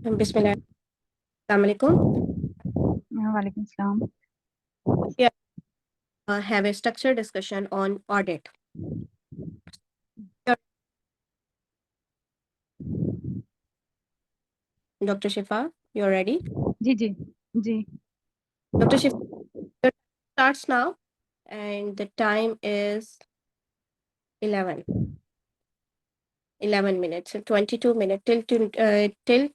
Bismillah. Assalamu alaikum. Walaikum salam. Here, have a structured discussion on audit. Dr. Shifa, you're ready? Ji. Dr. Shifa, your time starts now, and the time is 11 minutes, so 22 minutes till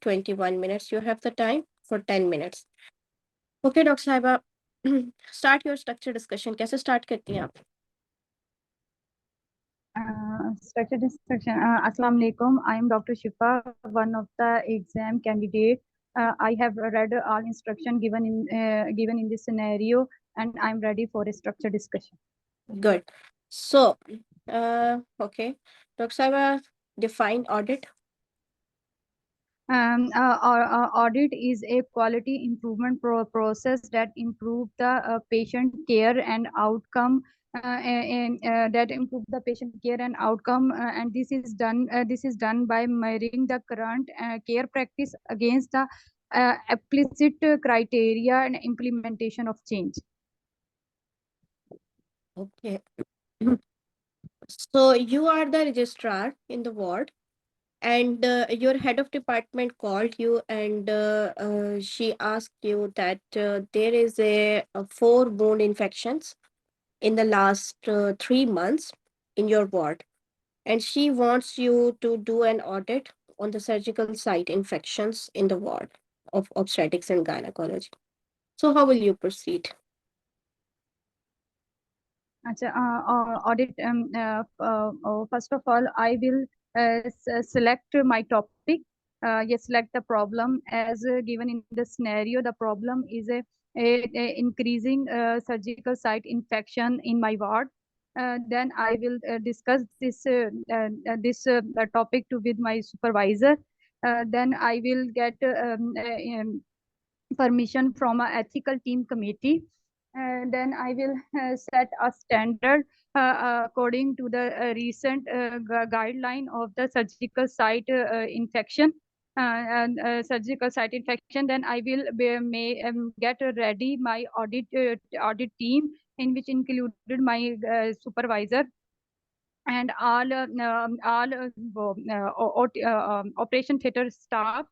21 minutes. You have the time for 10 minutes. Okay, Dr. Saiba, start your structured discussion. कैसे start करती हैं आप? Structured discussion. Assalamu alaikum. I am Dr. Shifa, one of the exam candidate. I have read all instruction given in this scenario, and I am ready for a structured discussion. Good. So, okay, Dr. Saiba, define audit. Audit is a quality improvement process that improve the patient care and outcome, that improve the patient care and outcome, and this is done by measuring the current care practice against the explicit criteria and implementation of change. Okay. So you are the registrar in the ward, and your head of department called you, and she asked you that there is a 4 wound infections in the last 3 months in your ward, and she wants you to do an audit on the surgical site infections in the ward of obstetrics and gynecology. So how will you proceed? Audit. First of all, I will select my topic. Select the problem as given in the scenario. The problem is a increasing surgical site infection in my ward. Then I will discuss this topic with my supervisor. Then I will get permission from an ethical team committee. Then I will set a standard according to the recent guideline of the surgical site infection. Surgical site infection. Then I will get ready my audit team, in which included my supervisor and all operation theater staff,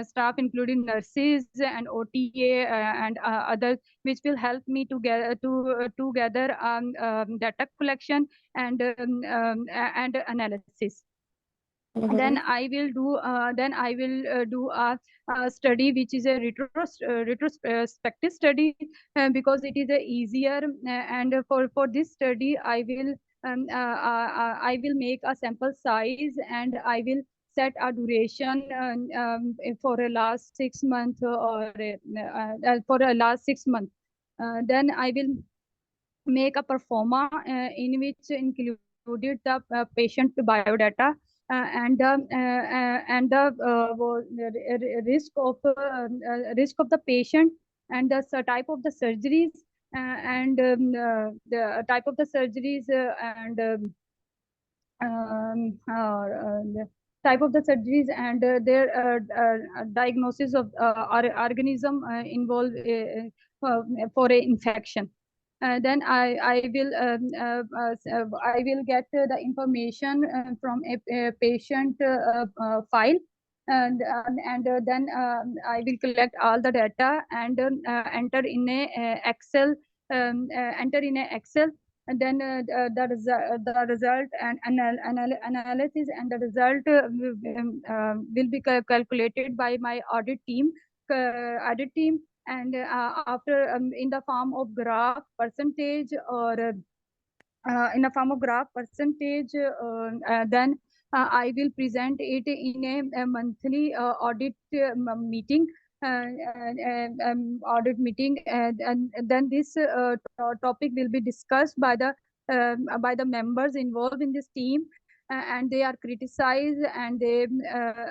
staff including nurses and OTA and others, which will help me to get to gather data collection and analysis. Then I will do a study which is a retrospective study, because it is easier, and for this study I will make a sample size, and I will set a duration for a last 6 months, or for a last 6 months. Then I will make a performa in which included the patient biodata and the risk of the patient, and the type of the surgeries, and the type of the surgeries, and the type of the surgeries, and their diagnosis of organism involved for a infection. Then I will get the information from a patient file, and then I will collect all the data and enter in a Excel, and then the result and analysis, and the result will be calculated by my audit team. And after in the form of graph percentage, or in a form of graph percentage, then I will present it in a monthly audit meeting. Audit meeting, and then this topic will be discussed by the members involved in this team, and they are criticized, and they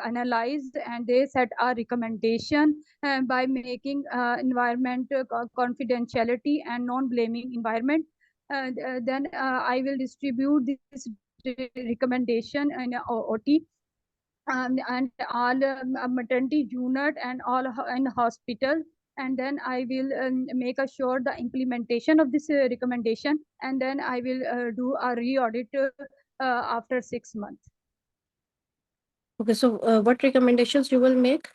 analyzed, and they set a recommendation by making environment confidentiality and non-blaming environment. Then I will distribute this recommendation in OT. and all maternity unit and all in hospital. And then I will make sure the implementation of this recommendation, and then I will do a re-audit after 6 months. Okay, so what recommendations you will make?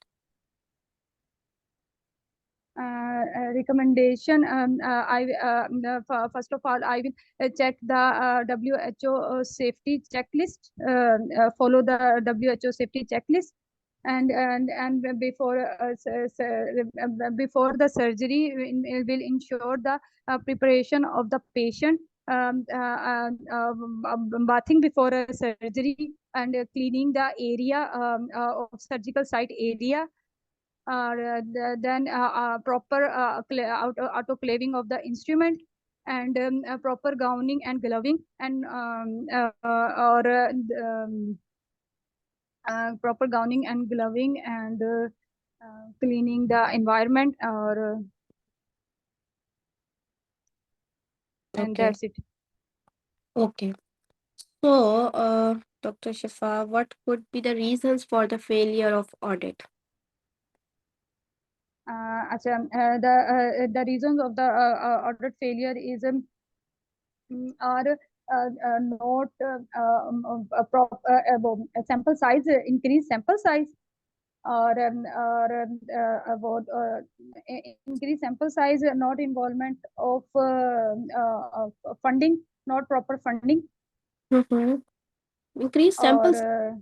Recommendation, first of all, I will check the WHO safety checklist, follow the WHO safety checklist. And before before the surgery, will ensure the preparation of the patient, bathing before a surgery, and cleaning the area of surgical site area, then proper autoclaving of the instrument, and proper gowning and gloving, and or proper gowning and gloving, and cleaning the environment, or and Okay, that's it. okay. So, Dr. Shifa, what could be the reasons for the failure of audit? The reasons of the audit failure is are not sample size, increase sample size, or about increase sample size, not involvement of funding, not proper funding, Mm-hmm. Increase samples, or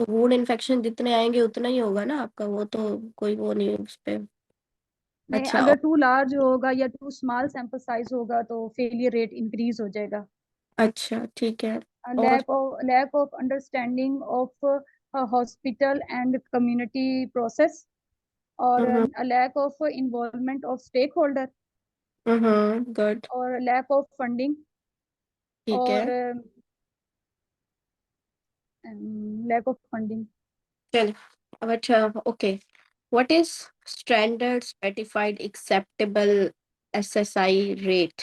wound infection जितने आएंगे उतना ही होगा ना आपका, वो तो कोई वो नहीं है उस पे। नहीं, अच्छा अगर टू लार्ज होगा या टू स्मॉल सैंपल साइज होगा तो फेलियर रेट इंक्रीज हो जाएगा. अच्छा ठीक है। और Lack of understanding of hospital and community process, or hmm a lack of involvement of stakeholder, good, or lack of funding, ठीक or है। lack of funding. चल, अब अच्छा, okay, what is standard specified acceptable SSI rate?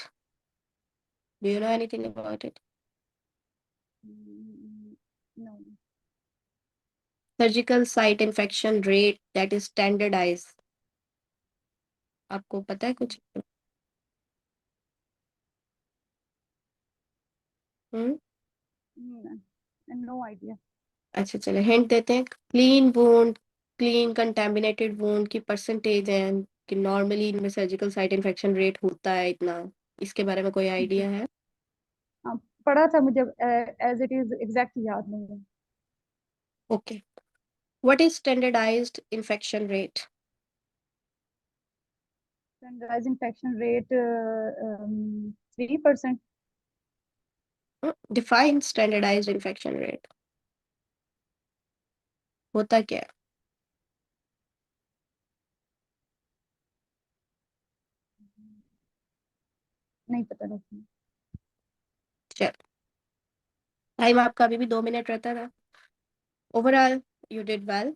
Do you know anything about it? No. Surgical site infection rate that is standardize, आपको पता है कुछ? हम्म No idea. अच्छा चलो हिंट देते हैं। Clean wound, clean contaminated wound की परसेंटेज है कि नॉर्मली इनमें सर्जिकल साइट इन्फेक्शन रेट होता है इतना, इसके बारे में कोई जी, आइडिया है? हाँ, पढ़ा था मुझे, एज इट इज एग्जैक्ट याद नहीं है. Okay, what is standardized infection rate? Standardized infection rate 3%. Define standardized infection rate, होता क्या है? नहीं पता नहीं. चल, टाइम आपका अभी भी 2 मिनट रहता था। ओवरऑल यू डिड वेल,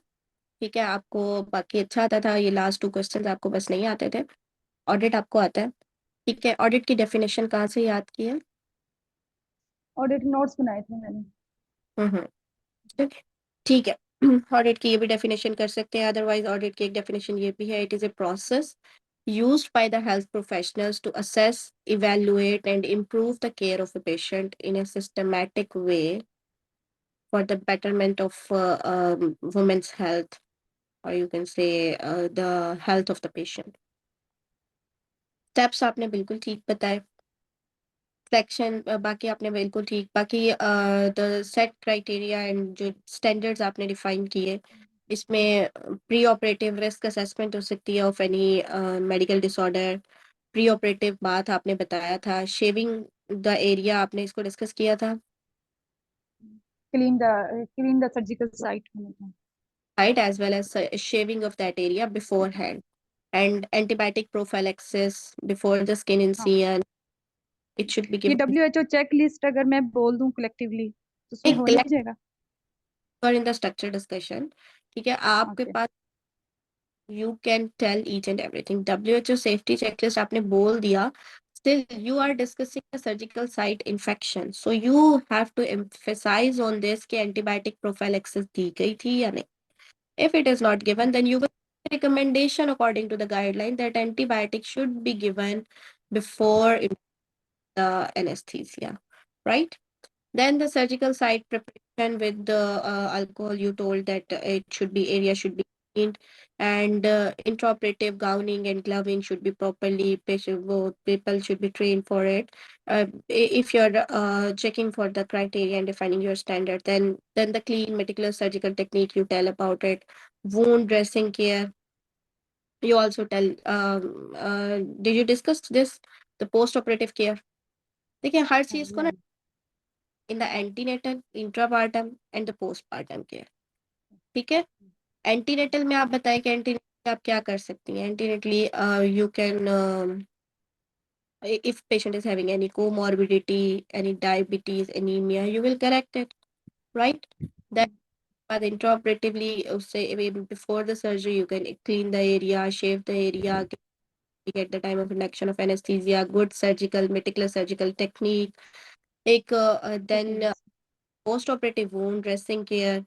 ठीक है। आपको बाकी अच्छा आता था, ये लास्ट 2 क्वेश्चंस आपको बस नहीं आते थे। ऑडिट आपको आता है, ठीक है। ऑडिट की डेफिनेशन कहाँ से याद की है? ऑडिट नोट्स बनाए थे मैंने. हम्म, ठीक है, ठीक है। ऑडिट की ये भी डेफिनेशन कर सकते हैं, अदरवाइज ऑडिट की एक डेफिनेशन ये भी है, it is a process used by the health professionals to assess, evaluate, and improve the care of a patient in a systematic way for the betterment of women's health, or you can say the health of the patient. Steps आपने बिल्कुल ठीक बताए, selection बाकी आपने बिल्कुल ठीक, बाकी the set criteria and जो स्टैंडर्ड्स आपने डिफाइन किए, इसमें प्री ऑपरेटिव रिस्क असेसमेंट हो सकती है of any medical disorder. Pre operative बात आपने बताया था, शेविंग द एरिया आपने इसको डिस्कस किया था, क्लीन द सर्जिकल साइट मैंने कहा. Right, as well as shaving off that area beforehand, and antibiotic prophylaxis before the skin हाँ, इंसिजन, इट शुड बी ये गिवन WHO चेक लिस्ट अगर मैं बोल दूं कलेक्टिवली तो उसमें हो नहीं जाएगा. इन द स्ट्रक्चर डिस्कशन, ठीक है। आपके ओके. पास you can tell each and everything. WHO safety checklist आपने बोल दिया, still you are discussing a surgical site infection, so you have to emphasize on this कि antibiotic prophylaxis दी गई थी या नहीं. If it is not given, then you will recommendation according to the guideline that antibiotic should be given before the anesthesia, right? Then the surgical site preparation with the alcohol, you told that area should be cleaned, and intraoperative gowning and gloving should be properly, people should be trained for it. If you're checking for the criteria and defining your standard, then the clean, meticulous surgical technique you tell about it. Wound dressing care, you also tell. Did you discuss this? The post operative care. देखिए हर चीज को ना, Yeah. In the antenatal, intrapartum and the postpartum care. ठीक है. Antenatal में आप बताएं कि एंटीनेटल आप क्या कर सकती हैं. Antenatally you can, if patient is having any comorbidity, any diabetes, anemia, you will correct it, right? That, but intraoperatively, say even before the surgery, you can clean the area, shave the area, get the time of induction of anesthesia, good surgical, meticulous surgical technique. Then post-operative wound dressing care.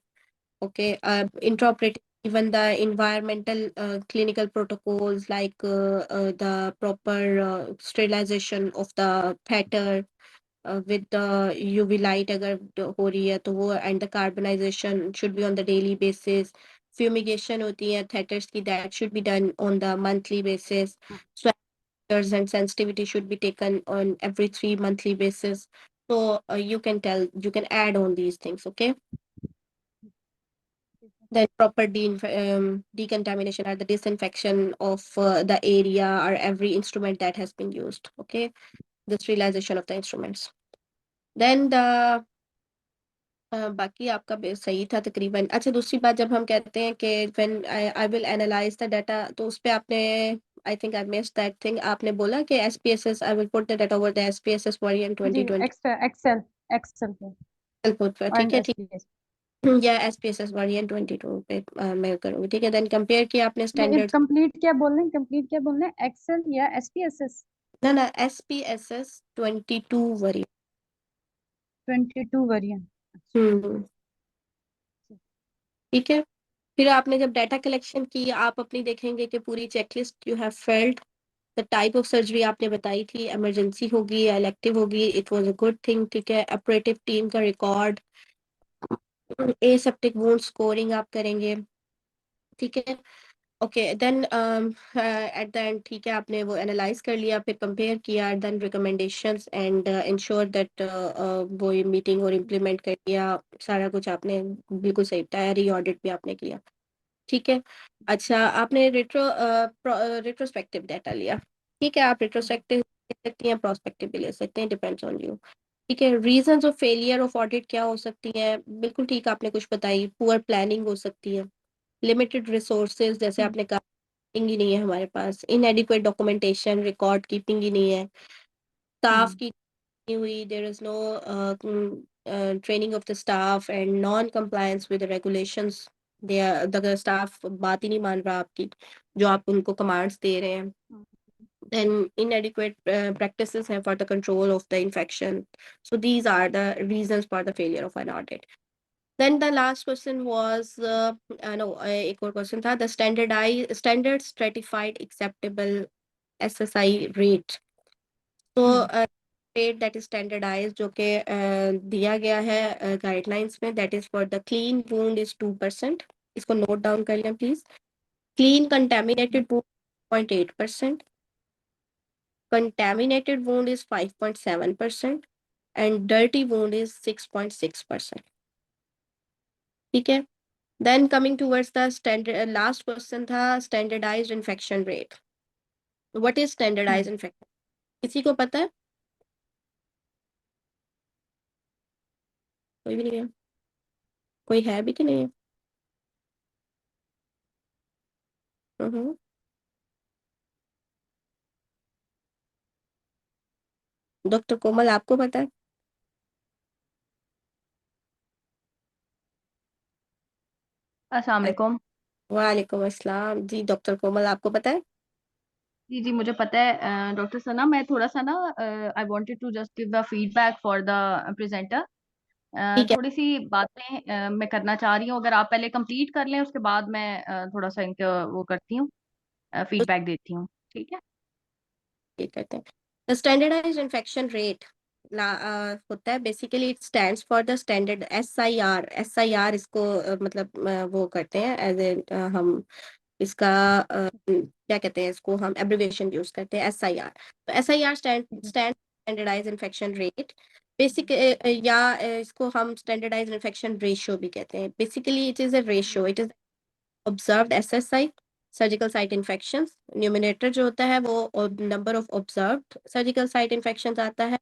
Okay, intraoperative, even the environmental clinical protocols like the proper sterilization of the theater with the UV light अगर हो रही है तो वो, and the carbonization should be on the daily basis. Fumigation होती है theaters की, that should be done on the monthly basis. Swabs and sensitivity should be taken on every 3 monthly basis. So you can add on these things, okay? Then proper decontamination or the disinfection of the area or every instrument that has been used. Okay, the sterilization of the instruments. Then the बाकी आपका सही था तकरीबन. अच्छा, दूसरी बात, जब हम कहते हैं कि when I will analyze the data, तो उस पे आपने, I think I missed that thing, आपने बोला कि SPSS, I will put the data over the SPSS variant जी 2020 एक्सेल एक्सेल पे input पर. ठीक एंड है, ठीक. एसपीएस या SPSS variant 22 पे मैं करूँगी. ठीक है. देन कंपेयर किया आपने नहीं स्टैंडर्ड. कंप्लीट क्या बोल रहे हैं कंप्लीट क्या बोल रहे हैं एक्सेल या एसपीएसएस ना ना, SPSS 22 वेरिएंट. 22 वेरिएंट हम्म. ठीक है. फिर आपने जब डाटा कलेक्शन की, आप अपनी देखेंगे कि पूरी checklist you have filled. The type of surgery आपने बताई थी, इमरजेंसी होगी या इलेक्टिव होगी, it was a good thing. ठीक है. ऑपरेटिव टीम का रिकॉर्ड, एसेप्टिक वुंड स्कोरिंग आप करेंगे. ठीक है. Okay, then at the end, ठीक है, आपने वो एनालाइज कर लिया, फिर कंपेयर किया, then recommendations and ensure that वो मीटिंग और इम्प्लीमेंट कर लिया. सारा कुछ आपने बिल्कुल सही, तैयारी ऑडिट भी आपने किया. ठीक है. अच्छा, आपने रिट्रोस्पेक्टिव डाटा लिया. ठीक है. आप रिट्रोस्पेक्टिव ले सकती हैं, प्रोस्पेक्टिव भी ले सकते हैं, डिपेंड्स ऑन यू. ठीक है. Reasons of failure of audit क्या हो सकती हैं? बिल्कुल ठीक, आपने कुछ बताई. पुअर प्लानिंग हो सकती है. लिमिटेड रिसोर्सेज, जैसे आपने कहा, ही नहीं है हमारे पास. इनएडिक्वेट डॉक्यूमेंटेशन, रिकॉर्ड कीपिंग ही नहीं है. स्टाफ की नहीं हुई, there is no training of the staff and non compliance with regulations. They are, the staff बात ही नहीं मान रहा आपकी, जो आप उनको कमांड्स दे रहे हैं. then inadequate practices हैं for the control of the infection. So these are the reasons for the failure of an audit. Then the last question was no, एक और question था, the standard stratified acceptable SSI rate. So rate that is standardized, जो कि दिया गया है guidelines में, that is for the clean wound is 2%. इसको note down कर लें please. Clean contaminated wound 0.8%. Contaminated wound is 5.7%. And dirty wound is 6.6%. ठीक है. Then coming towards the standard, last question था standardized infection rate. What is standardized infection? किसी को पता है? कोई भी नहीं है. कोई है भी कि नहीं है? डॉक्टर कोमल, आपको पता है? अस्सलाम वालेकुम। वालेकुम अस्सलाम जी. डॉक्टर कोमल, आपको पता है? जी जी, मुझे पता है डॉक्टर सना। मैं थोड़ा सा ना, I wanted to just give the feedback for the presenter. ठीक है। थोड़ी सी बातें मैं करना चाह रही हूँ, अगर आप पहले कंप्लीट कर लें उसके बाद मैं थोड़ा सा इनका वो करती हूँ, तो फीडबैक देती हूँ। ठीक है। ये करते हैं। द स्टैंडर्डाइज्ड इन्फेक्शन रेट होता है, basically it stands for the standard SIR। SIR इसको मतलब वो करते हैं एज ए हम इसका क्या कहते हैं, इसको हम एब्रिविएशन यूज करते हैं SIR। तो SIR standardise infection rate. Basic या इसको हम स्टैंडर्डाइज इन्फेक्शन रेशियो भी कहते हैं। Basically it is a ratio, it is observed SSI surgical site infections. Numerator जो होता है वो number of observed surgical site infections आता है,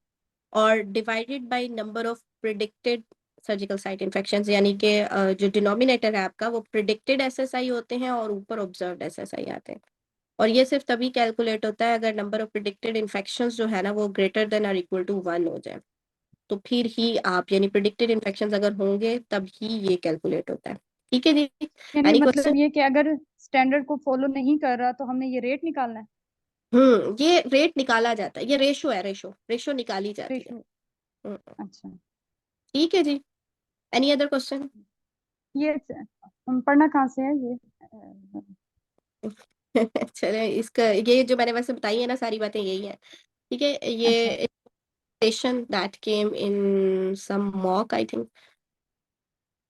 और divided by number of predicted surgical site infections, यानी कि जो डिनोमिनेटर है आपका वो प्रिडिक्टेड SSI होते हैं और ऊपर ऑब्जर्व्ड SSI आते हैं। और ये सिर्फ तभी कैलकुलेट होता है अगर नंबर ऑफ प्रिडिक्टेड इन्फेक्शंस जो है ना वो ग्रेटर देन और इक्वल टू 1 हो जाए, तो फिर ही आप, यानी प्रिडिक्टेड इन्फेक्शंस अगर होंगे तब ही ये कैलकुलेट होता है। ठीक है जी। यानी एनी क्वेश्चन? मतलब ये कि अगर स्टैंडर्ड को फॉलो नहीं कर रहा तो हमें ये रेट निकालना है। ये रेट निकाला जाता है, ये रेशो है, रेशो रेशो निकाली जाती है। रेशो। हम्म। अच्छा। ठीक है जी। Any other question? ये पढ़ना कहाँ से है ये? चले, इसका ये जो मैंने वैसे बताई है ना सारी बातें यही है। ठीक है, अच्छा। ये station that came in some mock I think,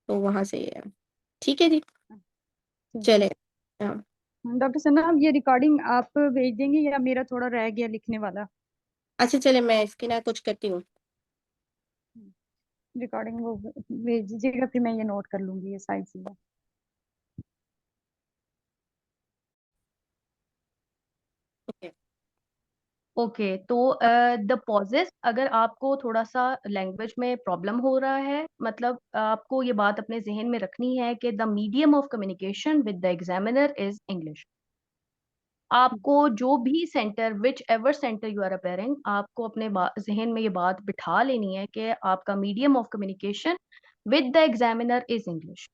तो वहां से ये है। ठीक है जी। ठीक चले। है। हाँ। डॉक्टर सना, ये रिकॉर्डिंग आप भेज देंगे या मेरा थोड़ा रह गया लिखने वाला? अच्छा चले, मैं इसकी ना कुछ करती हूँ। रिकॉर्डिंग वो भेज दीजिएगा, फिर मैं ये नोट कर लूंगी ये सारी चीजें। ओके। ओके, तो द पॉजेस, अगर आपको थोड़ा सा लैंग्वेज में प्रॉब्लम हो रहा है, मतलब आपको ये बात अपने जहन में रखनी है कि the medium of communication with the examiner is English. आपको जो भी centre, whichever centre you are appearing, आपको अपने जहन में ये बात बिठा लेनी है कि आपका medium of communication with the examiner is English.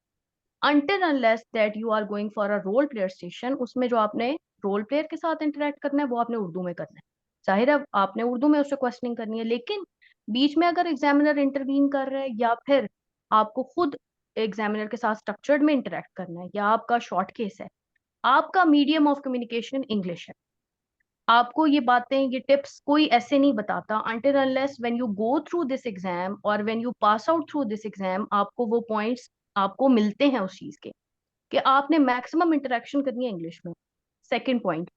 until unless that you are going for a role player station, उसमें जो आपने रोल प्लेयर के साथ इंटरेक्ट करना है वो आपने उर्दू में करना है। जाहिर है आपने उर्दू में उससे क्वेश्चनिंग करनी है, लेकिन बीच में अगर एग्जामिनर इंटरवीन कर रहा है या फिर आपको खुद एग्जामिनर के साथ स्ट्रक्चर्ड में इंटरेक्ट करना है या आपका शॉर्ट केस है, आपका मीडियम ऑफ कम्युनिकेशन इंग्लिश है। आपको ये बातें, ये टिप्स कोई ऐसे नहीं बताता। until unless when you go through this exam और when you pass out through this exam, आपको वो पॉइंट्स आपको मिलते हैं उस चीज के कि आपने मैक्सिमम इंटरेक्शन करनी है इंग्लिश में। सेकंड पॉइंट,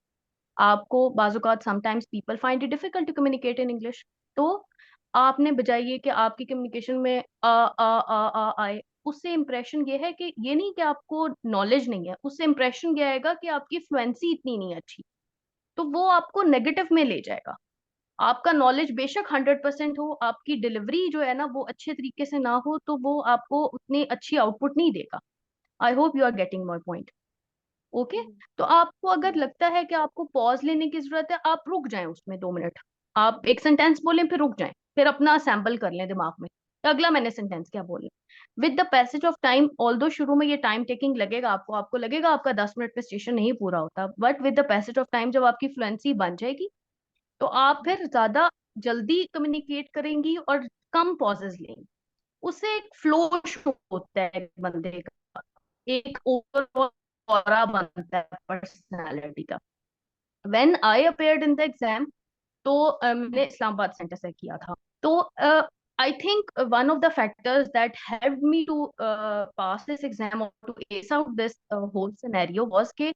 आपको बाजुकात sometimes people find it difficult to communicate in English, तो आपने बजाय ये कि आपकी कम्युनिकेशन में आ आए, उससे इंप्रेशन ये है कि ये नहीं कि आपको नॉलेज नहीं है, उससे इंप्रेशन ये आएगा कि आपकी फ्लुएंसी इतनी नहीं है अच्छी, तो वो आपको नेगेटिव में ले जाएगा। आपका नॉलेज बेशक 100% हो, आपकी डिलीवरी जो है ना वो अच्छे तरीके से ना हो, तो वो आपको उतनी अच्छी आउटपुट नहीं देगा। I hope you are getting my point. Okay. तो आपको अगर लगता है कि आपको पॉज लेने की जरूरत है, आप रुक जाएं उसमें 2 मिनट, आप एक सेंटेंस बोलें फिर रुक जाएं, फिर अपना सैंपल कर लें दिमाग में कि अगला मैंने सेंटेंस क्या बोलना। With the passage of time, although शुरू में ये टाइम टेकिंग लगेगा आपको, आपको लगेगा आपका 10 मिनट में स्टेशन नहीं पूरा होता, but with the passage of time जब आपकी फ्लुएंसी बन जाएगी तो आप फिर ज्यादा जल्दी कम्युनिकेट करेंगी और कम पॉजेज लेंगी। उससे एक फ्लो होता है बंदे का, एक ओवरऑल ऑरा बनता है पर्सनालिटी का। When I appeared in the exam, तो मैंने इस्लामाबाद सेंटर से किया था, तो I think one of the factors that helped me to pass this exam और to ace out this whole scenario was के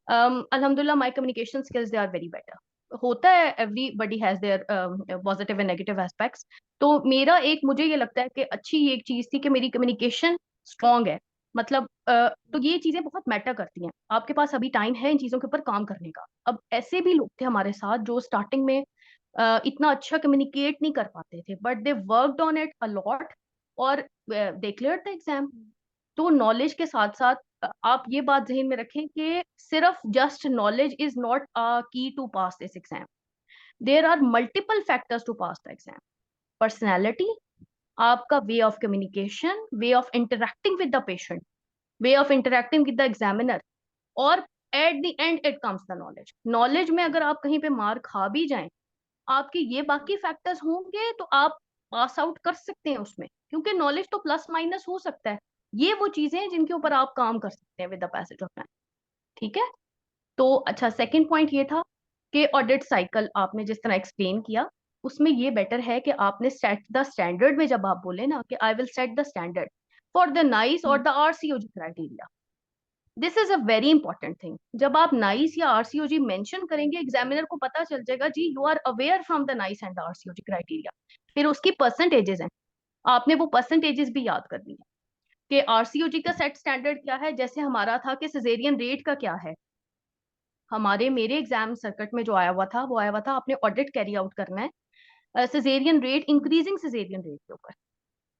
अल्हम्दुलिल्लाह my communication skills they are very better. होता है, everybody has their positive and negative aspects. तो मेरा एक, मुझे ये लगता है कि अच्छी ये एक चीज थी कि मेरी कम्युनिकेशन स्ट्रांग है। मतलब तो ये चीजें बहुत मैटर करती हैं, आपके पास अभी टाइम है इन चीजों के ऊपर काम करने का। अब ऐसे भी लोग थे हमारे साथ जो स्टार्टिंग में इतना अच्छा कम्युनिकेट नहीं कर पाते थे, but they worked on it a lot और दे क्लियर्ड द एग्जाम। तो नॉलेज के साथ साथ आप ये बात जहन में रखें कि सिर्फ just knowledge is not a key to pass this exam. There are multiple factors to pass the exam. Personality, आपका way of communication, way of interacting with the patient, way of interacting with the examiner, और at the end it comes the knowledge. Knowledge में अगर आप कहीं पे मार खा भी जाएं, आपके ये बाकी फैक्टर्स होंगे तो आप पास आउट कर सकते हैं उसमें, क्योंकि नॉलेज तो प्लस माइनस हो सकता है। ये वो चीजें हैं जिनके ऊपर आप काम कर सकते हैं with the passage of time. ठीक है। तो अच्छा, सेकंड पॉइंट ये था कि ऑडिट साइकिल आपने जिस तरह एक्सप्लेन किया, उसमें ये बेटर है कि आपने सेट द स्टैंडर्ड में जब आप बोले ना कि I will set the standard for the NICE और the RCOG criteria, this is a very important thing. जब आप नाइस या आरसीओजी मेंशन करेंगे, एग्जामिनर को पता चल जाएगा जी you are aware from the NICE and the RCOG criteria. फिर उसकी परसेंटेजेस हैं, आपने वो परसेंटेजेस भी याद करनी है कि आरसीओजी का सेट स्टैंडर्ड क्या है। जैसे हमारा था कि सिजेरियन रेट का क्या है, हमारे मेरे एग्जाम सर्किट में जो आया हुआ था वो आया हुआ था आपने ऑडिट कैरी आउट करना है caesarean rate, increasing caesarean rate के ऊपर।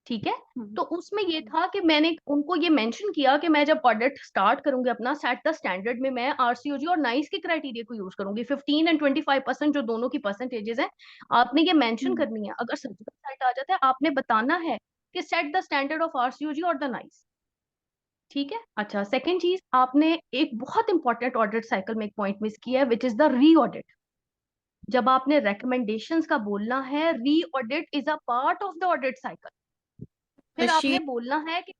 ठीक है। तो उसमें ये था कि मैंने उनको ये मेंशन किया कि मैं जब ऑडिट स्टार्ट करूंगी अपना सेट द स्टैंडर्ड में, मैं आरसीओजी और नाइस के क्राइटेरिया को यूज करूंगी। 15 एंड 25% जो दोनों की परसेंटेजेस हैं, आपने ये मेंशन करनी है। अगर सर्जिकल साइट आ जाता है, आपने बताना है कि set the standard of RCOG और द नाइस। ठीक है। अच्छा, सेकेंड चीज, आपने एक बहुत इंपॉर्टेंट ऑडिट साइकिल में एक पॉइंट मिस किया है, विच इज द री ऑडिट। जब आपने recommendations का बोलना है, री audit is a part of the audit cycle. फिर शी आपने बोलना है कि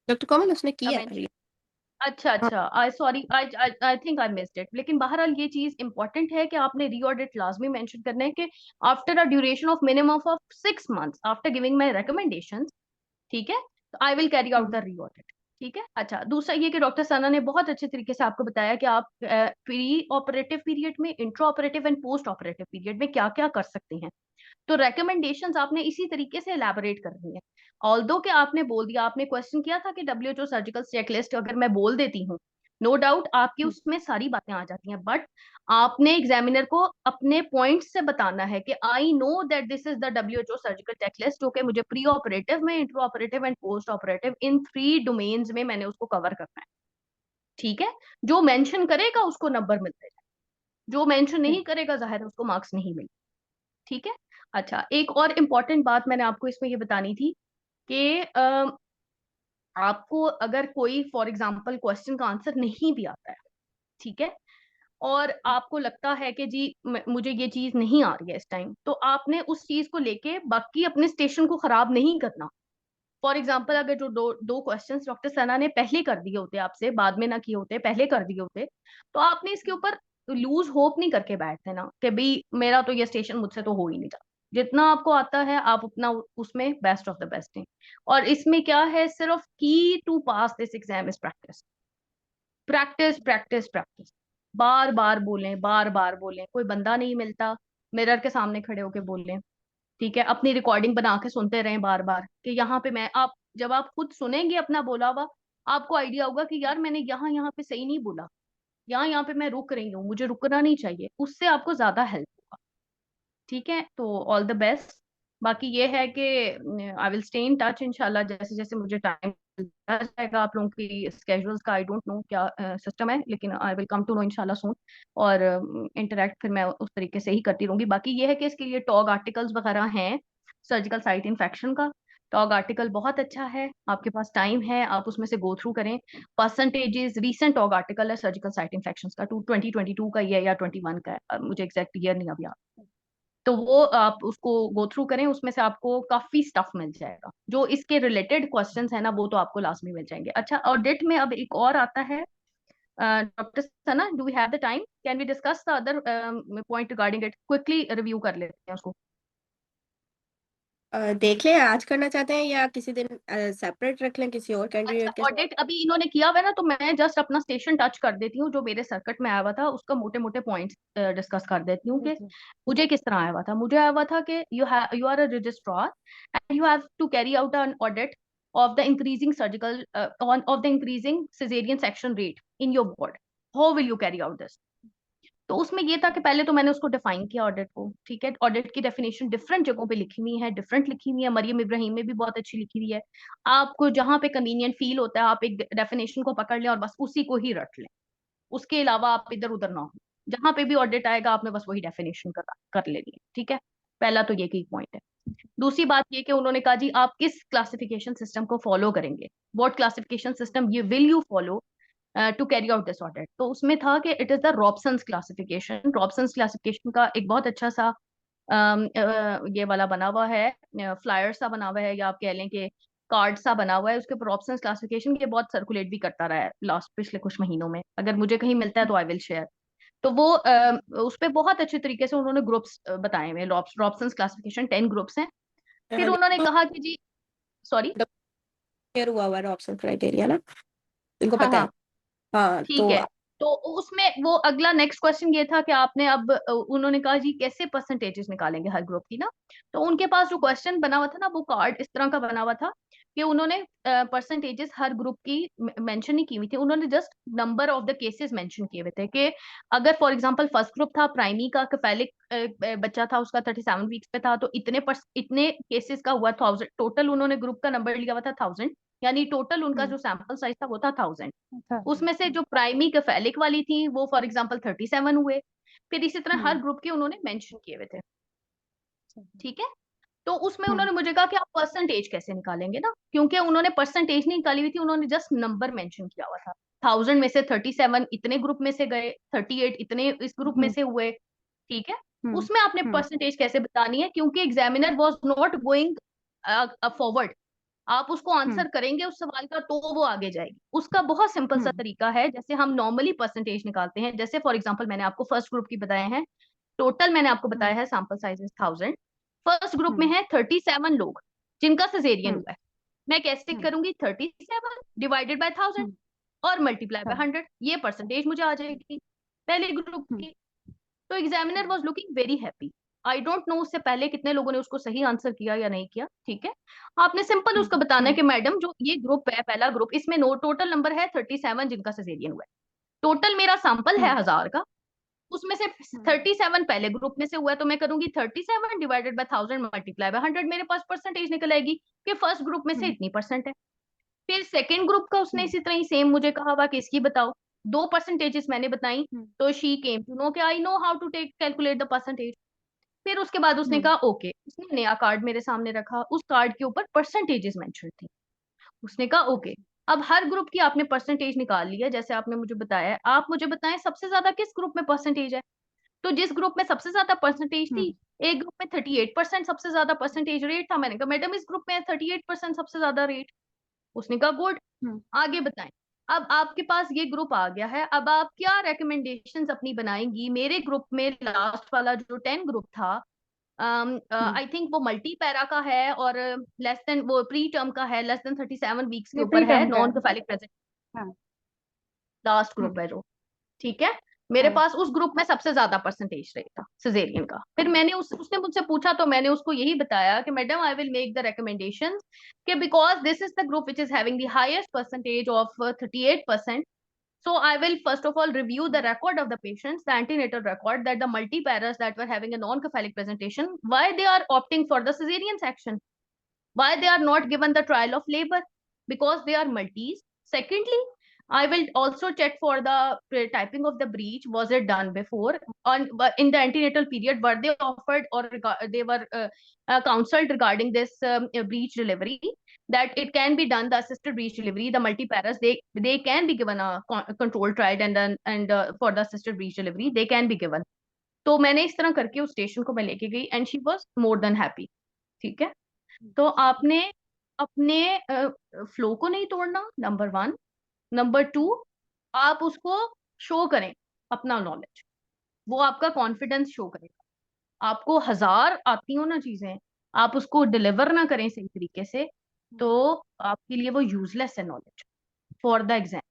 डॉक्टर कोमल उसने किया है mention, ये। अच्छा हाँ, अच्छा, आई sorry, I think I missed it. लेकिन बहरहाल ये चीज इंपॉर्टेंट है कि आपने री ऑडिट लाजमी मेंशन करना है कि after a duration of minimum of 6 months after giving my recommendations, ठीक है, तो I will carry out the री ऑडिट। ठीक है। अच्छा, दूसरा ये कि डॉक्टर सना ने बहुत अच्छे तरीके से आपको बताया कि आप प्री ऑपरेटिव पीरियड में, intra operative and post operative period में क्या क्या कर सकते हैं। तो recommendations आपने इसी तरीके से एलैबोरेट करनी है। ऑल्दो कि आपने बोल दिया, आपने क्वेश्चन किया था कि डब्ल्यूएचओ सर्जिकल चेकलिस्ट अगर मैं बोल देती हूँ, नो डाउट आपकी उसमें सारी बातें आ जाती हैं, बट आपने एग्जामिनर को अपने पॉइंट्स से बताना है कि I know that this is the WHO surgical checklist, जो कि मुझे प्री ऑपरेटिव में, intro operative and post operative in 3 domains में मैंने उसको कवर करना है। ठीक है। जो मेंशन करेगा उसको नंबर मिलते हैं, जो मेंशन नहीं करेगा जाहिर है उसको मार्क्स नहीं मिलेंगे। ठीक है। अच्छा, एक और इम्पॉर्टेंट बात मैंने आपको इसमें ये बतानी थी कि आपको अगर कोई फॉर एग्जांपल क्वेश्चन का आंसर नहीं भी आता है, ठीक है, और आपको लगता है कि जी मुझे ये चीज नहीं आ रही है इस टाइम, तो आपने उस चीज को लेके बाकी अपने स्टेशन को खराब नहीं करना। फॉर एग्जाम्पल अगर जो दो दो क्वेश्चन डॉक्टर सना ने पहले कर दिए होते, आपसे बाद में ना किए होते, पहले कर दिए होते, तो आपने इसके ऊपर लूज होप नहीं करके बैठते ना कि भाई मेरा तो ये स्टेशन मुझसे तो हो ही नहीं जाता। जितना आपको आता है आप अपना उसमें बेस्ट ऑफ द बेस्ट दें। और इसमें क्या है, सिर्फ key to pass this exam is practice, practice practice practice. बार बार बोलें, बार बार बोलें, कोई बंदा नहीं मिलता मिरर के सामने खड़े होके बोलें। ठीक है। अपनी रिकॉर्डिंग बना के सुनते रहें बार बार कि यहाँ पे मैं, आप जब आप खुद सुनेंगे अपना बोला हुआ, आपको आइडिया होगा कि यार मैंने यहाँ यहाँ पे सही नहीं बोला, यहाँ यहाँ पे मैं रुक रही हूँ, मुझे रुकना नहीं चाहिए, उससे आपको ज्यादा हेल्प होगा। ठीक है। तो ऑल द बेस्ट। बाकी ये है कि I will stay in touch इंशाल्लाह, जैसे जैसे मुझे टाइम मिलता जाएगा। आप लोगों की स्केड्यूल्स का आई डोंट नो क्या सिस्टम है, लेकिन I will come to know इंशाल्लाह सून। और इंटरेक्ट फिर मैं उस तरीके से ही करती रहूंगी। बाकी ये है कि इसके लिए टॉग आर्टिकल्स वगैरह हैं, सर्जिकल साइट इन्फेक्शन का टॉग आर्टिकल बहुत अच्छा है, आपके पास टाइम है, आप उसमें से गो थ्रू करें। परसेंटेजेस रीसेंट टॉग आर्टिकल है सर्जिकल साइट इन्फेक्शन का, 2022 का ही है या 21 का है, मुझे एग्जैक्ट ईयर नहीं अभी याद। तो वो आप उसको गो थ्रू करें, उसमें से आपको काफी स्टफ मिल जाएगा। जो इसके रिलेटेड क्वेश्चंस है ना, वो तो आपको लास्ट में मिल जाएंगे। अच्छा, ऑडिट में अब एक और आता है, doctor Sana, do we have the time, can we discuss the other point regarding it, quickly review कर लेते हैं उसको। देख लें आज करना चाहते हैं या किसी दिन सेपरेट रख लें किसी और अच्छा, कैंडिडेट के साथ। ऑडिट अभी इन्होंने किया हुआ है ना, तो मैं जस्ट अपना स्टेशन टच कर देती हूँ, जो मेरे सर्किट में आया हुआ था उसका मोटे मोटे पॉइंट्स डिस्कस कर देती हूँ कि मुझे किस तरह आया हुआ था। मुझे आया हुआ था कि you are a registrar and you have to carry out an audit of the increasing surgical of the increasing cesarean section rate in your ward. How will you carry out this? तो उसमें ये था कि पहले तो मैंने उसको define किया ऑडिट को। ठीक है। ऑडिट की डेफिनेशन डिफरेंट जगहों पे लिखी हुई है, डिफरेंट लिखी हुई है, मरियम इब्राहिम में भी बहुत अच्छी लिखी हुई है। आपको जहां पे कन्वीनियंट फील होता है आप एक डेफिनेशन को पकड़ लें और बस उसी को ही रट लें, उसके अलावा आप इधर उधर ना हो। जहां पे भी ऑडिट आएगा आपने बस वही डेफिनेशन कर लेनी है। ठीक है। पहला तो ये की पॉइंट है। दूसरी बात ये कि उन्होंने कहा जी आप किस क्लासिफिकेशन सिस्टम को फॉलो करेंगे, व्हाट क्लासिफिकेशन सिस्टम ये will you follow to carry out this audit. तो उसमें था कि it is the Robson's classification. Robson's classification का एक बहुत अच्छा सा ये वाला बना हुआ है, फ्लायर सा बना हुआ है, या आप कह लें कि कार्ड सा बना हुआ है। उसके ऊपर रॉबसन्स क्लासिफिकेशन के बहुत सर्कुलेट भी करता रहा है लास्ट पिछले कुछ महीनों में। अगर मुझे कहीं मिलता है तो आई विल शेयर। तो वो उस पे बहुत अच्छे तरीके से उन्होंने ग्रुप्स बताए हुए, रॉबसन्स क्लासिफिकेशन 10 ग्रुप्स हैं। फिर उन्होंने कहा कि जी, सॉरी, शेयर हुआ हुआ है ऑप्शन क्राइटेरिया ना, इनको हाँ पता हाँ, है। हाँ ठीक तो है। तो उसमें वो अगला नेक्स्ट क्वेश्चन ये था कि आपने अब उन्होंने कहा जी कैसे परसेंटेजेस निकालेंगे हर ग्रुप की ना। तो उनके पास जो क्वेश्चन बना हुआ था ना, वो कार्ड इस तरह का बना हुआ था कि उन्होंने परसेंटेजेस हर ग्रुप की मेंशन नहीं की हुई थी। उन्होंने just number of the cases mention किए हुए थे कि अगर फॉर एग्जांपल फर्स्ट ग्रुप था, प्राइमी का कफेलिक बच्चा था, उसका 37 वीक्स पे था, तो इतने केसेस का हुआ 1000 टोटल। उन्होंने ग्रुप का नंबर लिया हुआ था 1000, यानी टोटल उनका जो सैंपल साइज था वो था 1000। अच्छा। उसमें से जो प्राइमी कैफेलिक वाली थी वो फॉर एग्जांपल 37 हुए। फिर इसी तरह हर ग्रुप के उन्होंने मेंशन किए हुए थे, ठीक है। तो उसमें उन्होंने मुझे कहा कि आप परसेंटेज कैसे निकालेंगे ना, क्योंकि उन्होंने परसेंटेज नहीं निकाली हुई थी, उन्होंने जस्ट नंबर मेंशन किया हुआ था। 1000 में से 37 इतने ग्रुप में से गए, 38 इतने इस ग्रुप में से हुए, ठीक है। उसमें आपने परसेंटेज कैसे बतानी है, क्योंकि examiner was not going forward. आप उसको आंसर करेंगे उस सवाल का तो वो आगे जाएगी। उसका बहुत सिंपल सा तरीका है, जैसे हम नॉर्मली परसेंटेज निकालते हैं। जैसे फॉर एग्जांपल मैंने आपको फर्स्ट ग्रुप की बताए हैं, टोटल मैंने आपको बताया है सैंपल साइज 1000। फर्स्ट ग्रुप में है 37 लोग जिनका सजेरियन हुआ है। मैं कैसे करूंगी, 37 डिवाइडेड बाय 1000 और मल्टीप्लाई बाय 100, ये परसेंटेज मुझे आ जाएगी पहले ग्रुप की। तो examiner was looking very happy. I don't no उससे पहले कितने लोगों ने उसको सही आंसर किया या नहीं किया, ठीक है। आपने सिंपल उसको बताना है कि मैडम जो ये ग्रुप है, पहला ग्रुप, इसमें नो टोटल नंबर है 37 जिनका सजेरियन हुआ है। टोटल मेरा सैंपल है 1000 का, उसमें से 37 पहले ग्रुप में से हुआ है, तो मैं करूंगी 37 डिवाइडेड बाय 1000 मल्टीप्लाई बाय 100, मेरे पास परसेंटेज निकल आएगी कि फर्स्ट ग्रुप में से इतनी परसेंट है। फिर सेकंड ग्रुप का उसने इसी तरह ही सेम मुझे कहा हुआ कि इसकी बताओ, दो परसेंटेजेस मैंने बताई। तो शी केम टू नो कि I know how to take calculate the percentage. फिर उसके बाद उसने कहा ओके, उसने नया कार्ड मेरे सामने रखा, उस कार्ड के ऊपर परसेंटेजेस मेंशन थी। उसने कहा ओके, अब हर ग्रुप की आपने परसेंटेज निकाल ली है जैसे आपने मुझे बताया है, आप मुझे बताएं सबसे ज्यादा किस ग्रुप में परसेंटेज है। तो जिस ग्रुप में सबसे ज्यादा परसेंटेज थी, एक ग्रुप में 38% सबसे ज्यादा परसेंटेज रेट था। मैंने कहा मैडम इस ग्रुप में 38% सबसे ज्यादा रेट। उसने कहा गुड, आगे बताएं। अब आपके पास ये ग्रुप आ गया है, अब आप क्या रिकमेंडेशंस अपनी बनाएंगी। मेरे ग्रुप में लास्ट वाला जो 10 ग्रुप था, आई थिंक वो मल्टी पैरा का है और लेस देन, वो प्री टर्म का है, लेस देन 37 वीक्स के ये ऊपर प्री है, टर्म का नॉन है। कफेलिक प्रेजेंट हाँ। लास्ट ग्रुप है जो, ठीक है। मेरे पास उस ग्रुप में सबसे ज्यादा परसेंटेज रही था सिजेरियन का। फिर मैंने उसने मुझसे पूछा तो मैंने उसको यही बताया कि madam I will make the recommendations कि because this is the group which is having the highest percentage of 38%. So I will first of all review the record of the patients, the antenatal record, that the multiparas that were having a non-cephalic presentation, why they are opting for the cesarean section, why they are not given the trial of labor, because they are multis. Secondly, I will also check for the typing of the breech. Was it done before? On in the antenatal period, were they offered or they were counseled regarding this breech delivery? That it can be done, the assisted breech delivery, the multiparas, they can be given a control trial, and then for the assisted breech delivery they can be given. तो मैंने इस तरह करके उस station को मैं लेके गई and she was more than happy, ठीक है। तो आपने अपने फ्लो को नहीं तोड़ना, नंबर 1। नंबर 2, आप उसको शो करें अपना नॉलेज, वो आपका कॉन्फिडेंस शो करेगा। आपको 1000 आती हो ना चीजें, आप उसको डिलीवर ना करें सही तरीके से, तो आपके लिए वो यूजलेस है नॉलेज फॉर द एग्जाम,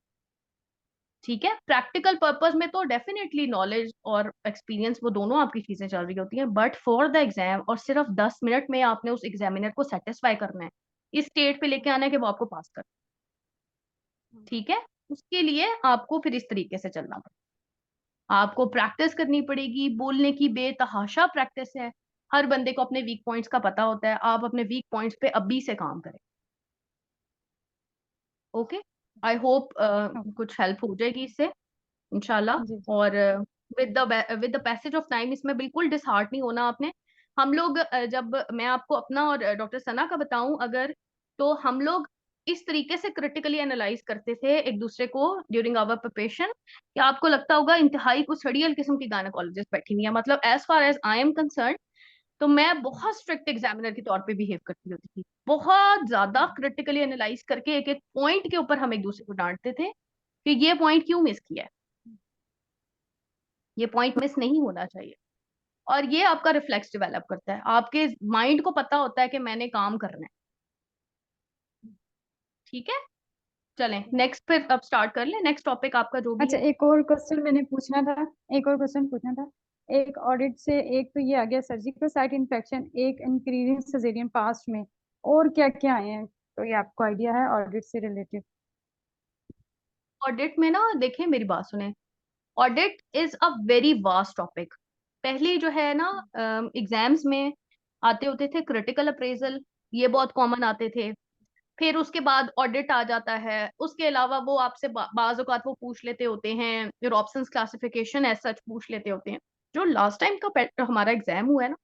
ठीक है। प्रैक्टिकल पर्पज में तो डेफिनेटली नॉलेज और एक्सपीरियंस वो दोनों आपकी चीजें चल रही होती हैं, बट फॉर द एग्जाम और सिर्फ 10 मिनट में आपने उस एग्जामिनर को सेटिस्फाई करना है, इस स्टेट पे लेके आना है कि वो आपको पास कर, ठीक है। उसके लिए आपको फिर इस तरीके से चलना पड़ेगा, आपको प्रैक्टिस करनी पड़ेगी। बोलने की बेतहाशा प्रैक्टिस है, हर बंदे को अपने वीक पॉइंट्स का पता होता है। आप अपने वीक पॉइंट्स पे अभी से काम करें, ओके। आई होप कुछ हेल्प हो जाएगी इससे इंशाल्लाह। और with the passage of time इसमें बिल्कुल डिसहार्ट नहीं होना आपने। हम लोग जब मैं आपको अपना और डॉक्टर सना का बताऊं अगर, तो हम लोग इस तरीके से क्रिटिकली एनालाइज करते थे एक दूसरे को ड्यूरिंग आवर प्रिपरेशन कि आपको लगता होगा इंतहाई कुछ सड़ियल किस्म की गायनेकोलॉजिस्ट बैठी हुई है। मतलब as far as I am concerned, तो मैं बहुत स्ट्रिक्ट एग्जामिनर के तौर पे बिहेव करती होती थी, बहुत ज्यादा क्रिटिकली एनालाइज करके एक एक पॉइंट के ऊपर हम एक दूसरे को डांटते थे कि ये पॉइंट क्यों मिस किया है, ये पॉइंट मिस नहीं होना चाहिए। और ये आपका रिफ्लेक्स डेवलप करता है, आपके माइंड को पता होता है कि मैंने काम करना है। ठीक है, चलें नेक्स्ट, फिर अब स्टार्ट कर लें नेक्स्ट टॉपिक आपका जो भी अच्छा, है। एक और क्वेश्चन मैंने पूछना था, एक और क्वेश्चन पूछना था। एक ऑडिट से एक तो ये आ गया सर्जिकल साइट इन्फेक्शन, एक इंक्रीजिंग सिजेरियन पास्ट में, और क्या क्या आए हैं, तो ये आपको आइडिया है ऑडिट से रिलेटेड? ऑडिट में ना देखिए, मेरी बात सुने, audit is a very vast topic. पहले जो है ना एग्जाम्स में आते होते थे क्रिटिकल अप्रेजल, ये बहुत कॉमन आते थे। फिर उसके बाद ऑडिट आ जाता है, उसके अलावा वो आपसे बाज औकात वो पूछ लेते होते हैं रॉबसन्स क्लासिफिकेशन एज सच पूछ लेते होते हैं। जो लास्ट टाइम का हमारा एग्जाम हुआ है ना,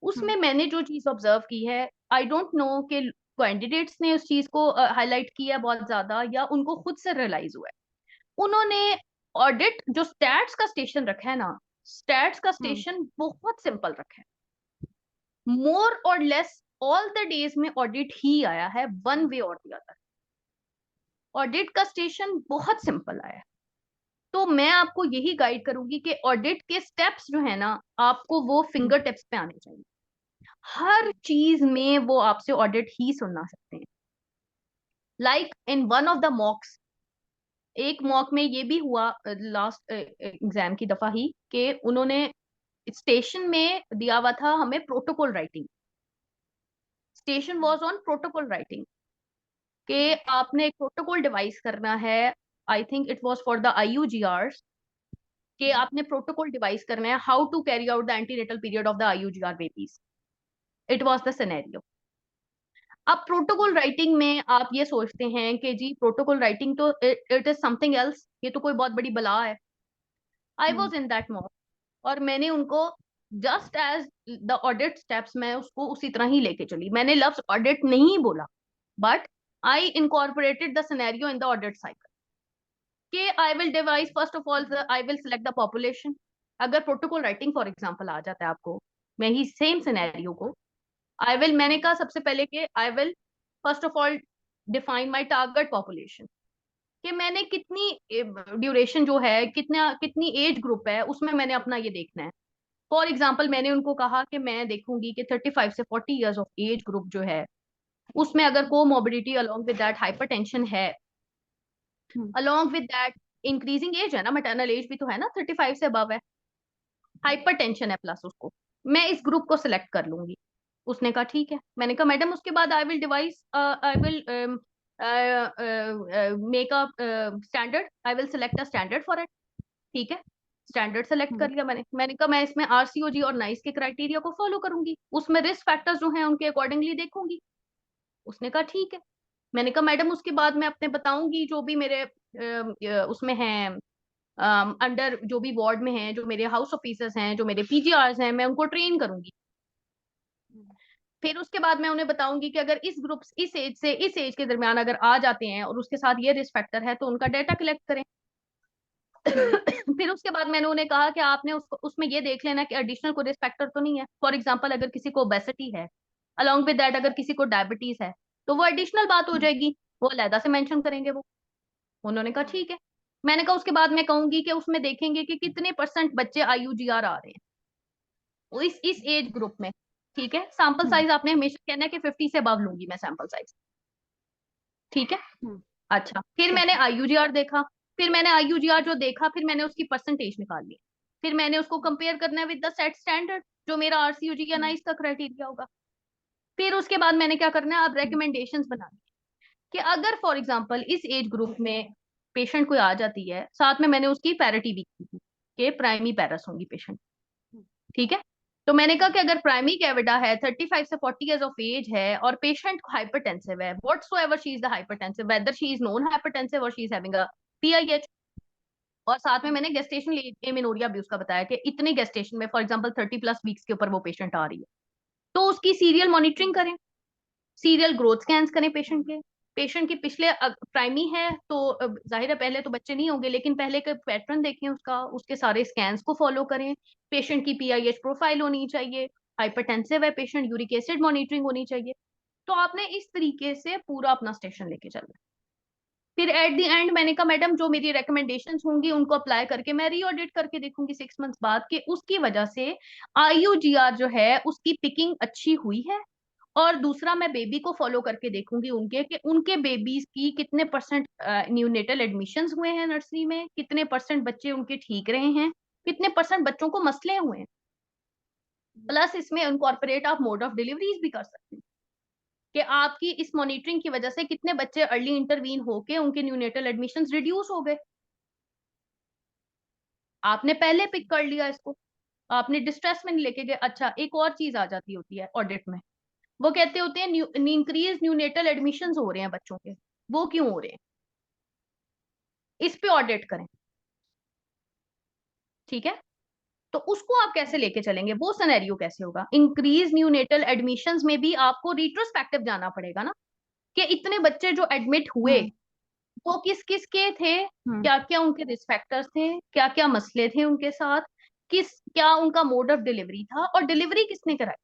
उसमें मैंने जो चीज ऑब्जर्व की है, आई डोंट नो कि कैंडिडेट्स ने उस चीज को हाईलाइट किया बहुत ज्यादा या उनको खुद से रियलाइज हुआ है। उन्होंने ऑडिट जो स्टैट्स का स्टेशन रखा है ना, स्टैट्स का स्टेशन बहुत सिंपल रखा है। मोर और लेस ऑल द डेज में ऑडिट ही आया है, वन वे और द अदर। ऑडिट का स्टेशन बहुत सिंपल आया है। तो मैं आपको यही गाइड करूंगी कि ऑडिट के स्टेप्स जो है ना, आपको वो फिंगर टिप्स पे आने चाहिए। हर चीज में वो आपसे ऑडिट ही सुनना सकते हैं। Like in one of the मॉक्स, एक मॉक में ये भी हुआ लास्ट एग्जाम की दफा ही, कि उन्होंने स्टेशन में दिया हुआ था हमें protocol writing. Station was on protocol writing, कि आपने एक प्रोटोकॉल डिवाइस करना है। I think it was for the IUGR, कि आपने प्रोटोकॉल डिवाइस करना है how to carry out the antenatal period of the IUGR babies. It was the scenario. अब प्रोटोकॉल राइटिंग में आप ये सोचते हैं कि जी प्रोटोकॉल राइटिंग तो इट इज समथिंग एल्स, ये तो कोई बहुत बड़ी बला है। आई वॉज इन दैट मॉक, और मैंने उनको just as the audit steps, मैं उसको उसी तरह ही लेके चली। मैंने लफ्ज ऑडिट नहीं बोला, but I incorporated the scenario in the audit cycle, कि I will devise first of all, I will select the population. अगर प्रोटोकॉल राइटिंग फॉर एग्जाम्पल आ जाता है आपको, मैं ही सेम सिनेरियो को आई विल, मैंने कहा सबसे पहले कि I will first of all define my target population, कि मैंने कितनी ड्यूरेशन जो है, कितना कितनी एज ग्रुप है, उसमें मैंने अपना ये देखना है। फॉर एग्जाम्पल मैंने उनको कहा कि मैं देखूंगी कि 35 से 40 ईयर्स ऑफ एज ग्रुप जो है, उसमें अगर comorbidity along with that hypertension है, along with that increasing age है ना, मैटरनल एज भी तो है ना, 35 से अबव है, हाइपरटेंशन है प्लस, उसको मैं इस ग्रुप को सिलेक्ट कर लूंगी। उसने कहा ठीक है। मैंने कहा मैडम उसके बाद आई will device, I will make a standard, I will select a standard for it. ठीक है, स्टैंडर्ड सेलेक्ट कर लिया मैंने कहा मैं इसमें आरसीओजी और नाइस के क्राइटेरिया को फॉलो करूंगी, उसमें रिस्क फैक्टर्स जो हैं उनके अकॉर्डिंगली देखूंगी। उसने कहा ठीक है। मैंने कहा मैडम उसके बाद मैं अपने बताऊंगी जो भी मेरे उसमें हैं, अंडर जो भी वार्ड में हैं, जो मेरे हाउस ऑफिसर्स हैं, जो मेरे पीजीआरस हैं, मैं उनको ट्रेन करूंगी। फिर उसके बाद मैं उन्हें बताऊंगी कि अगर इस ग्रुप इस एज से इस एज के दरमियान अगर आ जाते हैं और उसके साथ ये रिस्क फैक्टर है, तो उनका डाटा कलेक्ट करें। फिर उसके बाद मैंने उन्हें कहा कि आपने उसको उसमें ये देख लेना कि एडिशनल कोई रिस्क फैक्टर तो नहीं है। फॉर एग्जांपल अगर किसी को ओबेसिटी है, अलॉन्ग विद दैट अगर किसी को डायबिटीज है, तो वो एडिशनल बात हो जाएगी, वो अलहदा से मेंशन करेंगे वो। उन्होंने कहा ठीक है। मैंने कहा उसके बाद मैं कहूंगी कि उसमें देखेंगे कि कितने % बच्चे आईयूजीआर आ रहे हैं वो इस एज ग्रुप में। ठीक है, सैंपल साइज आपने हमेशा कहना है कि 50 से अबव लूंगी मैं सैंपल साइज। ठीक है, अच्छा। फिर मैंने आईयूजीआर देखा, फिर मैंने आईयूजीआर जो देखा, फिर मैंने उसकी परसेंटेज निकाल ली, फिर मैंने उसको कंपेयर करना है विद द सेट स्टैंडर्ड जो मेरा आरसीयूजी या नाइस का क्राइटेरिया होगा। फिर उसके बाद मैंने क्या करना है, अब रिकमेंडेशंस बनानी है कि अगर फॉर एग्जांपल इस एज ग्रुप में पेशेंट कोई आ जाती है, साथ में मैंने उसकी पैरिटी भी की थी कि प्राइमरी पैरस होंगी पेशेंट। ठीक है, तो मैंने कहा कि अगर प्राइमरी कैविडा है, 35 से 40 इयर्स ऑफ एज है, और पेशेंट हाइपरटेंसिव है, whatsoever she is the hypertensive, whether she is non hypertensive और she is having a PIH, और साथ में मैंने गेस्टेशन एमेनोरिया भी उसका बताया कि इतने गेस्टेशन में फॉर एग्जांपल 30+ वीक्स के ऊपर वो पेशेंट आ रही है, तो उसकी सीरियल मॉनिटरिंग करें, सीरियल ग्रोथ स्कैन्स करें पेशेंट के, पेशेंट की पिछले प्राइमी है तो जाहिर है पहले तो बच्चे नहीं होंगे, लेकिन पहले का पैटर्न देखें उसका, उसके सारे स्कैन्स को फॉलो करें। पेशेंट की PIH प्रोफाइल होनी चाहिए, हाइपरटेंसिव है पेशेंट, यूरिक एसिड मॉनिटरिंग होनी चाहिए। तो आपने इस तरीके से पूरा अपना स्टेशन लेके चलना है। फिर एट द एंड मैंने कहा मैडम जो मेरी रिकमेंडेशंस होंगी उनको अप्लाई करके मैं री ऑडिट करके देखूंगी 6 मंथ्स बाद के उसकी वजह से IUGR जो है उसकी पिकिंग अच्छी हुई है। और दूसरा मैं बेबी को फॉलो करके देखूंगी उनके कि उनके बेबीज की कितने परसेंट न्यूनेटल एडमिशंस हुए हैं नर्सरी में, कितने परसेंट बच्चे उनके ठीक रहे हैं, कितने परसेंट बच्चों को मसले हुए हैं। प्लस इसमें इनकॉर्पोरेट आप मोड ऑफ डिलीवरीज भी कर सकते हैं कि आपकी इस मॉनिटरिंग की वजह से कितने बच्चे अर्ली इंटरवीन होके उनके न्यूनेटल एडमिशंस रिड्यूस हो गए। आपने पहले पिक कर लिया इसको, आपने डिस्ट्रेस में नहीं लेके गए। अच्छा, एक और चीज आ जाती होती है ऑडिट में, वो कहते होते हैं इंक्रीज न्यूनेटल एडमिशंस हो रहे हैं बच्चों के, वो क्यों हो रहे हैं, इस पे ऑडिट करें। ठीक है, तो उसको आप कैसे लेके चलेंगे, वो सिनेरियो कैसे होगा। इंक्रीज न्यूनेटल एडमिशंस में भी आपको रिट्रोस्पेक्टिव जाना पड़ेगा ना, कि इतने बच्चे जो एडमिट हुए वो किस किस के थे, क्या क्या उनके रिस्क फैक्टर्स थे, क्या क्या मसले थे उनके साथ, क्या उनका मोड ऑफ डिलीवरी था और डिलीवरी किसने कराई।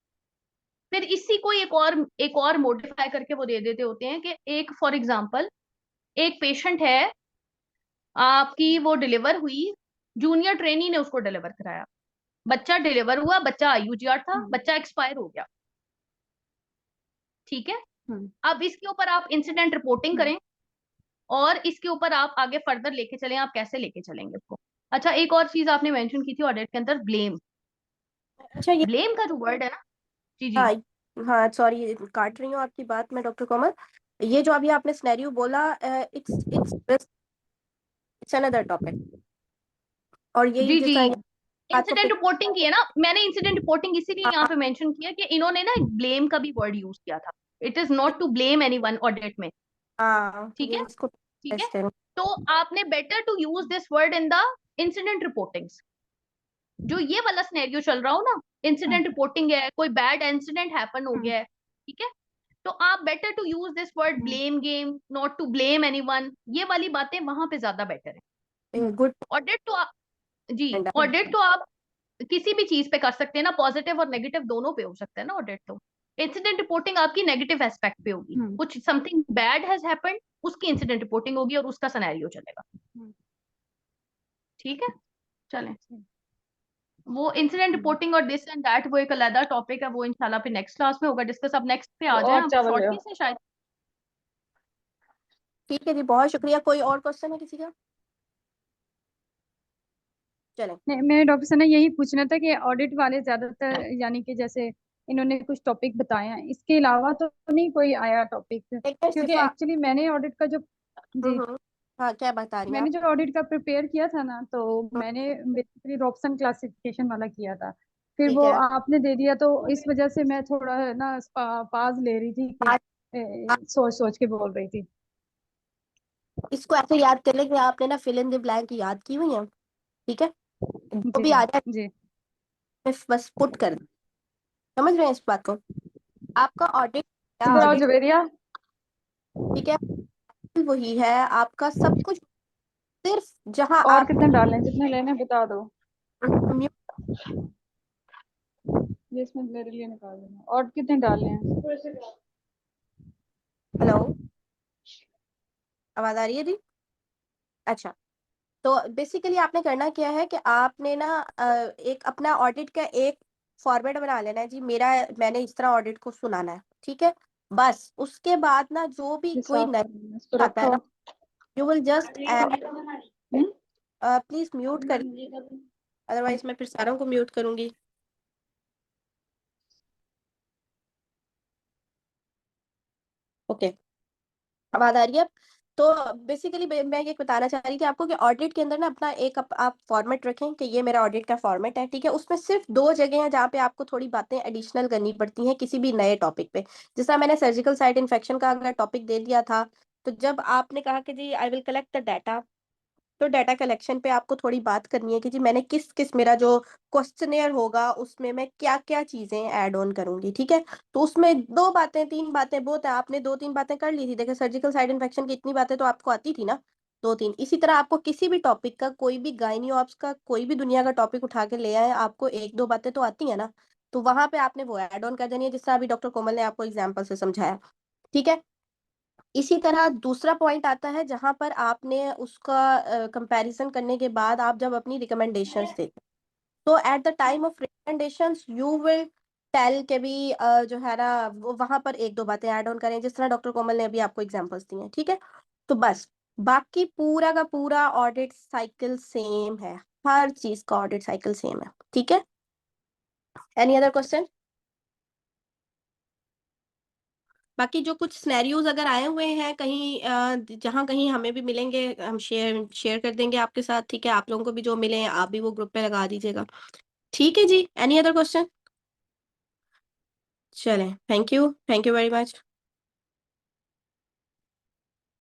फिर इसी को एक और मॉडिफाई करके वो दे देते होते हैं कि एक फॉर एग्जांपल एक पेशेंट है आपकी, वो डिलीवर हुई, जूनियर ट्रेनी ने उसको डिलीवर कराया, बच्चा डिलीवर हुआ, बच्चा IUGR था, बच्चा एक्सपायर हो गया। ठीक है, अब इसके ऊपर आप इंसिडेंट रिपोर्टिंग करें और इसके ऊपर आप आगे फर्दर लेके चलें, आप कैसे लेके चलेंगे उसको। अच्छा, एक और चीज आपने मेंशन की थी ऑडिट के अंदर, ब्लेम। अच्छा ये ब्लेम का जो वर्ड है ना, जी जी हाँ हाँ सॉरी काट रही हूँ आपकी बात मैं डॉक्टर कोमल। ये जो अभी आपने सिनेरियो बोला it's it's it's another topic. और यही जी जिस जी तरह बात को इंसिडेंट पिक रिपोर्टिंग की है ना, मैंने इंसिडेंट रिपोर्टिंग इसीलिए यहाँ हाँ पे मेंशन किया कि इन्होंने ना ब्लेम का भी वर्ड यूज किया था। It is not to blame anyone audit में। हाँ ठीक ये है, इसको ठीक है, टेस्ट है। तो आपने better to use this word in the incident reportings. जो ये वाला सिनेरियो चल रहा हो ना, इंसिडेंट रिपोर्टिंग है, कोई बैड इंसिडेंट हैपन हो गया है, ठीक है, तो आप better to use this word blame game, not to blame anyone, ये वाली बातें वहां पे ज्यादा बेटर है। गुड ऑडिट तो जी ऑडिट तो आप किसी भी चीज पे कर सकते हैं ना, पॉजिटिव और नेगेटिव दोनों पे हो सकता है ना ऑडिट। तो इंसिडेंट रिपोर्टिंग आपकी नेगेटिव एस्पेक्ट पे होगी, कुछ समथिंग बैड हैज हैपेंड, उसकी इंसिडेंट रिपोर्टिंग होगी और उसका सिनेरियो चलेगा। ठीक है, चलें। वो इंसिडेंट रिपोर्टिंग और दिस एंड दैट वो एक अलग टॉपिक है, वो इंशाल्लाह फिर नेक्स्ट क्लास में होगा डिस्कस। अब नेक्स्ट पे आ जाए, और आप चावल ले शॉर्ट आओ। की से शायद। ठीक है जी बहुत शुक्रिया। कोई और क्वेश्चन है किसी का? चलें नहीं, मैं डॉक्टर से ना यही पूछना था कि ऑडिट वाले ज्यादातर यानी कि जैसे इन्होंने कुछ टॉपिक बताए हैं, इसके अलावा तो नहीं कोई आया टॉपिक, एक मिनट क्योंकि शिफा। एक्चुअली मैंने ऑडिट का जो जी हाँ क्या बता रही हैं मैंने आप? जो ऑडिट का प्रिपेयर किया था ना, तो मैंने बेसिकली रॉबसन क्लासिफिकेशन वाला किया था, फिर ठीक वो है आपने दे दिया, तो इस वजह से मैं थोड़ा है ना पास ले रही थी कि आज सोच सोच के बोल रही थी। इसको ऐसे याद कर ले कि आपने ना फिल इन द ब्लैंक याद की हुई है। ठीक है, जो जी भी आ जाए जी बस पुट कर दे। समझ रहे हैं इस बात को? आपका ऑडिट क्या इधर आओ ऑडिट जवेरिया। ठीक है वही है आपका सब कुछ। सिर्फ जहां और आप कितने डालने, जितने लेने बता दो, म्यूट। ये इसमें मेरे लिए निकाल देना। और कितने डालने हैं? हेलो, आवाज आ रही है जी? अच्छा, तो बेसिकली आपने करना क्या है कि आपने ना एक अपना ऑडिट का एक फॉर्मेट बना लेना है जी। मैंने इस तरह ऑडिट को सुनाना है, ठीक है। बस उसके बाद ना जो भी ये कोई साफ नया कर देना, इसको आता है रखो। ना, you will just hmm? Please mute कर, अदरवाइज मैं फिर सारों को म्यूट करूंगी। ओके, आवाज आ रही है? तो बेसिकली मैं ये बताना चाह रही थी आपको कि ऑडिट के अंदर ना अपना एक आप फॉर्मेट रखें कि ये मेरा ऑडिट का फॉर्मेट है, ठीक है। उसमें सिर्फ दो जगह हैं जहाँ पे आपको थोड़ी बातें एडिशनल करनी पड़ती हैं किसी भी नए टॉपिक पे। जिस तरह मैंने सर्जिकल साइट इन्फेक्शन का अगर टॉपिक दे दिया था, तो जब आपने कहा कि जी I will collect the data, तो डाटा कलेक्शन पे आपको थोड़ी बात करनी है कि जी मैंने किस किस, मेरा जो क्वेश्चनेयर होगा उसमें मैं क्या क्या चीजें ऐड ऑन करूंगी, ठीक है। तो उसमें 2 बातें 3 बातें बहुत है, आपने 2-3 बातें कर ली थी। देखिए सर्जिकल साइड इन्फेक्शन की इतनी बातें तो आपको आती थी ना, 2-3। इसी तरह आपको किसी भी टॉपिक का, कोई भी गायनी ऑप्स का कोई भी दुनिया का टॉपिक उठा के ले आए, आपको 1-2 बातें तो आती है ना, तो वहां पे आपने वो ऐड ऑन कर देनी है, जिस तरह अभी डॉक्टर कोमल ने आपको एग्जाम्पल से समझाया, ठीक है। इसी तरह दूसरा पॉइंट आता है जहां पर आपने उसका कंपैरिजन करने के बाद आप जब अपनी रिकमेंडेशंस देते, तो at the time of recommendations you will tell के भी जो है ना वो वहां पर 1-2 बातें ऐड ऑन करें, जिस तरह डॉक्टर कोमल ने अभी आपको एग्जांपल्स दी हैं, ठीक है। तो बस बाकी पूरा का पूरा ऑडिट साइकिल सेम है, हर चीज का ऑडिट साइकिल सेम है, ठीक है। Any other question? बाकी जो कुछ स्नैरियोज अगर आए हुए हैं कहीं जहाँ कहीं हमें भी मिलेंगे, हम शेयर शेयर कर देंगे आपके साथ, ठीक है। आप लोगों को भी जो मिले आप भी वो ग्रुप पे लगा दीजिएगा, ठीक है जी। Any other question? चलें, थैंक यू वेरी मच।